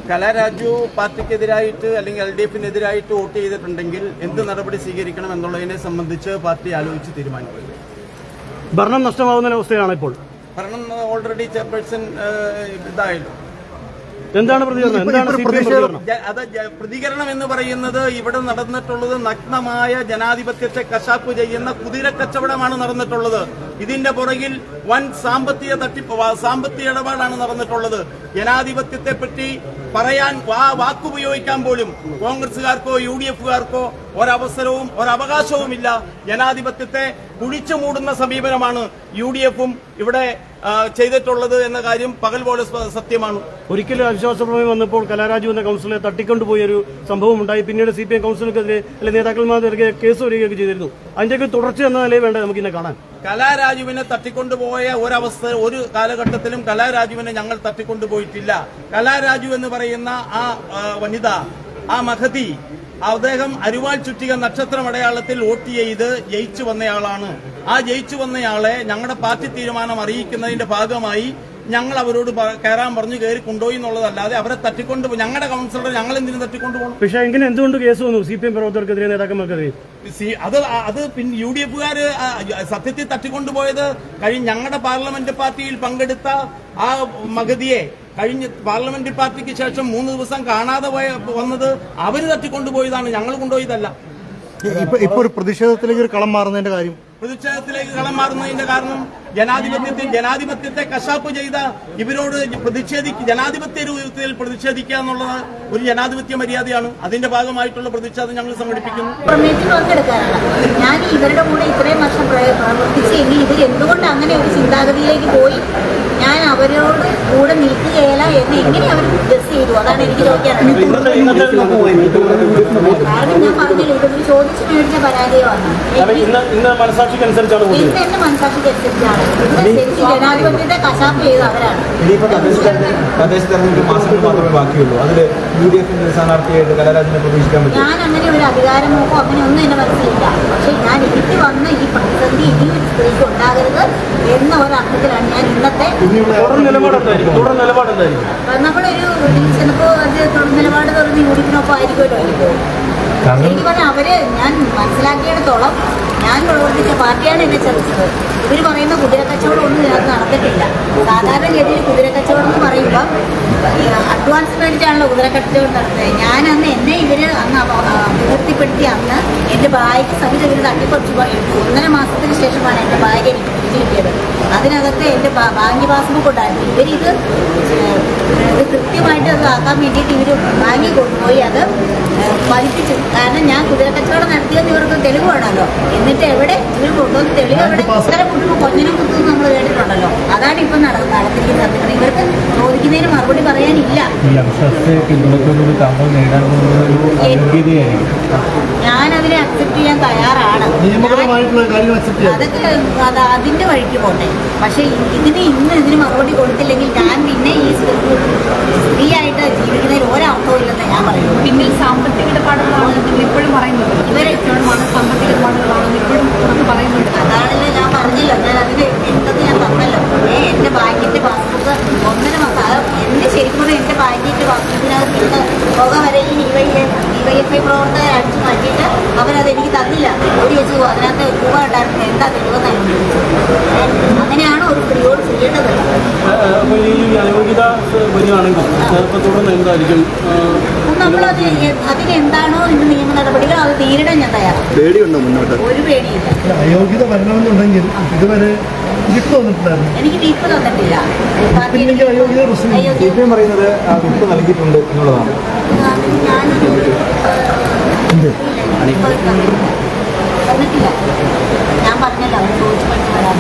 കലാരാജു പാർട്ടിക്കെതിരായിട്ട് അല്ലെങ്കിൽ LDF-നെതിരായിട്ട് വോട്ട് ചെയ്തിട്ടുണ്ടെങ്കിൽ എന്ത് നടപടി സ്വീകരിക്കണം എന്നുള്ളതിനെ സംബന്ധിച്ച് പാർട്ടി ആലോചിച്ച് തീരുമാനിക്കും. ഭരണം നഷ്ടമാവുന്ന അവസ്ഥയാണ് ഇപ്പോൾ. ഭരണം ഓൾറെഡി ചെയർപേഴ്സൺ ഇതായല്ലോ. എന്താണ് പ്രതികരണം? അത് പ്രതികരണം എന്ന് പറയുന്നത് ഇവിടെ നടന്നിട്ടുള്ളത് നഗ്നമായ ജനാധിപത്യത്തെ കശാപ്പ് ചെയ്യുന്ന കുതിര കച്ചവടമാണ് നടന്നിട്ടുള്ളത്. ഇതിന്റെ പുറകിൽ വൻ സാമ്പത്തിക ഇടപാടാണ് നടന്നിട്ടുള്ളത്. ജനാധിപത്യത്തെ പറ്റി പറയാൻ വാക്കുപയോഗിക്കാൻ പോലും കോൺഗ്രസുകാർക്കോ UDF-കാർക്കോ ഒരവസരവും ഒരവകാശവുമില്ല. ജനാധിപത്യത്തെ കുഴിച്ചു മൂടുന്ന സമീപനമാണ് UDF-ഉം ഇവിടെ ചെയ്തിട്ടുള്ളത് എന്ന കാര്യം പകൽ പോലെ സത്യമാണ്. ഒരിക്കലും അവിശ്വാസ പ്രമേയം വന്നപ്പോൾ കലാരാജു എന്ന കൌൺസിലറെ തട്ടിക്കൊണ്ടുപോയ ഒരു സംഭവം ഉണ്ടായി. പിന്നീട് CPM കൌൺസിലർക്കെതിരെ നേതാക്കന്മാർക്കെതിരെ കേസ് വരികയൊക്കെ ചെയ്തിരുന്നു. അതിന്റെയൊക്കെ തുടർച്ച എന്ന നിലയിൽ വേണ്ട നമുക്ക് ഇന്നെ കാണാൻ. കലാരാജുവിനെ തട്ടിക്കൊണ്ടുപോയ ഒരു കാലഘട്ടത്തിലും കലാരാജുവിനെ ഞങ്ങൾ തട്ടിക്കൊണ്ടുപോയിട്ടില്ല. കലാരാജു എന്ന് പറയുന്ന ആ വനിത, ആ മഹതി, അദ്ദേഹം അരിവാൾ ചുറ്റിക നക്ഷത്രം അടയാളത്തിൽ വോട്ട് ചെയ്ത് ജയിച്ചു വന്നയാളാണ്. ആ ജയിച്ചു വന്നയാളെ ഞങ്ങളുടെ പാർട്ടി തീരുമാനം അറിയിക്കുന്നതിന്റെ ഭാഗമായി ഞങ്ങൾ അവരോട് കയറാൻ പറഞ്ഞു കയറി കൊണ്ടുപോയി എന്നുള്ളതല്ലാതെ അവരെ തട്ടിക്കൊണ്ടുപോയി ഞങ്ങളുടെ കൌൺസിലർ ഞങ്ങൾ എന്തിനും തട്ടിക്കൊണ്ടുപോകണം. പക്ഷേ എങ്ങനെ എന്തുകൊണ്ട് കേസ് വന്നു CPM പ്രവർത്തകർക്കെതിരെ, നേതാക്കന്മാർക്കെതിരെ? അത് പിന്നെ UDF-കാര് സത്യത്തിൽ തട്ടിക്കൊണ്ടുപോയത് ഞങ്ങളുടെ പാർലമെന്റ് പാർട്ടിയിൽ പങ്കെടുത്ത ആ മഗതിയെ കഴിഞ്ഞ പാർലമെന്റ് പാർട്ടിക്ക് ശേഷം 3 ദിവസം കാണാതെ വന്നത് അവര് തട്ടിക്കൊണ്ടുപോയതാണ്, ഞങ്ങൾ കൊണ്ടുപോയതല്ല. ഇപ്പൊ ഒരു പ്രതിഷേധത്തിലേക്ക് ഒരു കളം മാറുന്നതിന്റെ കാര്യം, പ്രതിഷേധത്തിലേക്ക് കളം മാറുന്നതിന്റെ കാരണം ജനാധിപത്യത്തെ കശാപ്പ് ചെയ്ത ഇവരോട് ജനാധിപത്യ രൂപത്തിൽ പ്രതിഷേധിക്കുക എന്നുള്ളത് ഒരു ജനാധിപത്യ മര്യാദയാണ്. അതിന്റെ ഭാഗമായിട്ടുള്ള പ്രതിഷേധം ഞങ്ങൾ സംഘടിപ്പിക്കുന്നു. ഞാൻ ഇവരുടെ കൂടെ ഇത്രയും വർഷം പ്രവർത്തിച്ചെങ്കിൽ ഇവർ എന്തുകൊണ്ട് അങ്ങനെ ഒരു ചിന്താഗതിയിലേക്ക് പോയി ഞാൻ അവരോട് കൂടെ നിൽക്കുകയില്ല എന്ന് എങ്ങനെ അവർ ഗസ് ചെയ്തു? അതാണ് എനിക്ക് ചോദിക്കാനുള്ളത്. കാരണം ഞാൻ പറഞ്ഞില്ല, ഇതൊരു ചോദിച്ചു മേടിച്ച പരാജയമാണ്. എന്റെ മനസാക്ഷിക്ക് അനുസരിച്ചാണ് ജനാധിപത്യത്തെ കശാപ്പ് ചെയ്ത് അവരാണ്. തദ്ദേശ തെരഞ്ഞെടുപ്പ് മാസങ്ങൾ മാത്രമേ ബാക്കിയുള്ളൂ. അതിൽ UDF-ന്റെ സ്ഥാനാർത്ഥിയായിട്ട് കലാരാജിനെ പ്രതീക്ഷിക്കാൻ പറ്റും. ഞാൻ അങ്ങനെ ഒരു അധികാരമോഹോ അങ്ങനെ ഒന്നും എന്റെ മനസ്സിലില്ല. പക്ഷെ ഞാൻ എനിക്ക് വന്ന ഈ പ്രതിസന്ധി ഇനി ഒരു സ്ത്രീക്ക് ഉണ്ടാകരുത് എന്ന ഒരർത്ഥത്തിലാണ് ഞാൻ ഇന്നത്തെ നമ്മളൊരു ചെന്നപ്പോ അത് നിലപാട് തുറന്ന് UDF-നൊപ്പം ആയിരിക്കുമല്ലോ. എനിക്ക് പറഞ്ഞാൽ അവര് ഞാൻ മനസ്സിലാക്കിയിടത്തോളം ഞാൻ പ്രവർത്തിച്ച പാർട്ടിയാണ് എന്നെ ചതിച്ചത്. ഇവർ പറയുന്ന കുതിരക്കച്ചവടം ഒന്നും ഇതിനകത്ത് നടന്നിട്ടില്ല. സാധാരണഗതിയിൽ കുതിരക്കച്ചവടം എന്ന് പറയുമ്പോൾ അഡ്വാൻസ് മേടിച്ചാണല്ലോ കുതിരക്കച്ചവടം നടത്തുന്നത്. ഞാൻ അന്ന് എന്നെ ഇവര് അന്ന് വിവൃത്തിപ്പെടുത്തി അന്ന് എന്റെ ബാഗ് സഹിതം ഇവർ തട്ടിപ്പറിച്ചു 1.5 മാസത്തിന് ശേഷമാണ് എന്റെ ബാഗ് എനിക്ക് തിരിച്ചു കിട്ടിയത്. അതിനകത്ത് എന്റെ ബാങ്ക് പാസ്ബുക്ക് ഉണ്ടായിരുന്നു. ഇവരിത് കൃത്യമായിട്ട് അത് ആക്കാൻ വേണ്ടിയിട്ട് ഇവർ വാങ്ങി കൊണ്ടുപോയി അത് പതിപ്പിച്ചു. കാരണം ഞാൻ കുതിരക്കച്ചവടം നടത്തിയെന്ന് ഇവർക്ക് തെളിവ് വേണമല്ലോ. എന്നിട്ട് എവിടെ ഇവർ കൊണ്ടുവന്ന് തെളിവ് എവിടെ? കുതിര കുട്ടും കൊഞ്ഞിനും കുത്തും നമ്മൾ കേട്ടിട്ടുണ്ടല്ലോ. അതാണ് ഇപ്പം നടത്തിയിരിക്കുന്നത്. ഇവർക്ക് ചോദിക്കുന്നതിന് മറുപടി പറയാനില്ല. ഞാനതിനെ അക്സെപ്റ്റ് ചെയ്യാൻ തയ്യാറാണ്. അതൊക്കെ അതിന്റെ വഴിക്ക് പോട്ടെ. പക്ഷെ ഇതിന് മറുപടി കൊടുത്തില്ലെങ്കിൽ ഞാൻ പിന്നെ ഈ സ്ത്രീയായിട്ട് ജീവിക്കുന്നതിൽ ഒരർത്ഥവും ഇല്ലെന്ന് ഞാൻ പറയുന്നു. പിന്നിൽ സാമ്പത്തിക ഇടപാടുകളാണെന്ന് ഇപ്പോഴും പറയുന്നുണ്ട്. ഇവരെ സാമ്പത്തിക ഇടപാടുകളാണെന്ന് ഇപ്പോഴും പറയുന്നുണ്ട്. അതാണല്ലോ ഞാൻ പറഞ്ഞല്ലോ. ഞാൻ അതിന് എന്തെന്ന് ഞാൻ പറഞ്ഞല്ലോ. എന്റെ ബാങ്കിന്റെ പാസ്ബുക്ക് 1.5 മാസം എന്റെ ശരിക്കും എന്റെ ബാങ്കിന്റെ പാസ്ബുക്കിനകത്ത് ഇന്ന് തുക വരെ ഈ DYFI പ്രവർത്തകർ അടിച്ചു മാറ്റിയിട്ട് അവരത് എനിക്ക് തന്നില്ല. ഓടി വെച്ച് അതിനകത്ത് രൂപ ഉണ്ടായിരുന്നു. എന്താ തെളിവെന്നായിരുന്നു. അങ്ങനെയാണ് ഒരു സ്ത്രീയോട് ചെയ്യേണ്ടത്. നമ്മളത് അതിനെന്താണോ ഇന്ന് നിയമ നടപടികൾ അത് തീരിടാൻ ഞാൻ തയ്യാറാണ്. പേടിയുണ്ടോ മുന്നോട്ട്? ഒരു പേടിയില്ല. അയോഗ്യത വരണമെന്നുണ്ടെങ്കിൽ ഇതുവരെ എനിക്ക് വിപ്പ് തന്നിട്ടില്ല. CPM പറയുന്നത് വിപ്പ് നൽകിയിട്ടുണ്ട് എന്നുള്ളതാണ്. തന്നിട്ടില്ല. ഞാൻ പറഞ്ഞല്ലോ അവർ ചോദിച്ചു പഠിച്ചു വരാൻ.